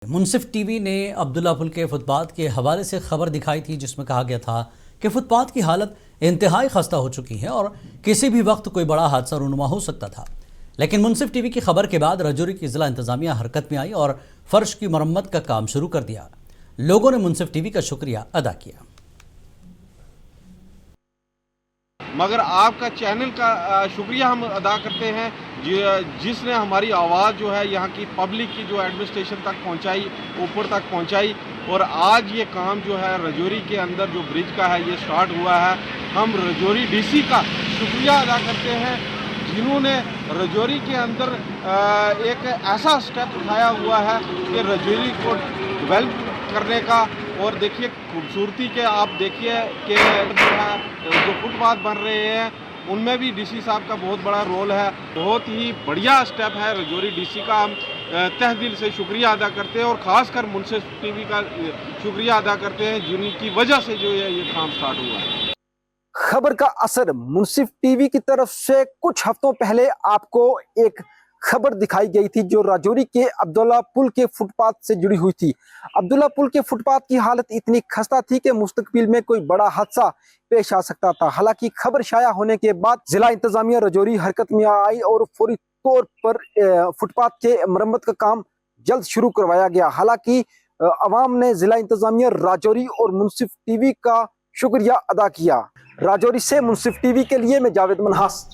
मुनसिफ TV ने अब्दुल्ला पुल के footpath के हवाले से खबर दिखाई थी, जिसमें कहा गया था कि फुटपाथ की हालत इंतहाई खस्ता हो चुकी है और किसी भी वक्त कोई बड़ा हादसा रूनुमा हो सकता था। लेकिन मुनसिफ टीवी की खबर के बाद राजौरी की जिला इंतजामिया हरकत में आई और फर्श की मरम्मत का काम शुरू कर दिया। लोगों ने मुनसिफ टीवी का शुक्रिया अदा किया। मगर आपका चैनल का शुक्रिया हम अदा करते हैं जिसने हमारी आवाज़ जो है यहाँ की पब्लिक की जो एडमिनिस्ट्रेशन तक पहुँचाई, ऊपर तक पहुँचाई। और आज ये काम जो है राजौरी के अंदर जो ब्रिज का है ये स्टार्ट हुआ है। हम राजौरी डीसी का शुक्रिया अदा करते हैं जिन्होंने राजौरी के अंदर एक ऐसा स्टेप उठाया हुआ है कि राजौरी को डेवलप करने का। और देखिए खूबसूरती के, आप देखिए कि जो फुटपाथ बन रहे हैं उनमें भी डीसी साहब का बहुत बड़ा रोल है। बहुत ही बढ़िया स्टेप है राजौरी डीसी का। हम तहे दिल से शुक्रिया अदा करते हैं और ख़ासकर मुनसिफ टीवी का शुक्रिया अदा करते हैं जिनकी वजह से जो है ये काम स्टार्ट हुआ है। खबर का असर मुनसिफ टीवी की तरफ से कुछ हफ्तों पहले आपको एक खबर दिखाई गई थी जो राजौरी के अब्दुल्ला पुल के फुटपाथ से जुड़ी हुई थी। अब्दुल्ला पुल के फुटपाथ की हालत इतनी खस्ता थी कि मुस्तकबिल में कोई बड़ा हादसा पेश आ सकता था। हालांकि खबर शाया होने के बाद जिला इंतजामिया राजौरी हरकत में आई और फौरी तौर पर फुटपाथ के मरम्मत का काम जल्द शुरू करवाया गया। हालांकि अवाम ने जिला इंतजामिया राजौरी और मुनसिफ टीवी का शुक्रिया अदा किया। राजौरी से मुनसिफ टीवी के लिए मैं जावेद मनहास।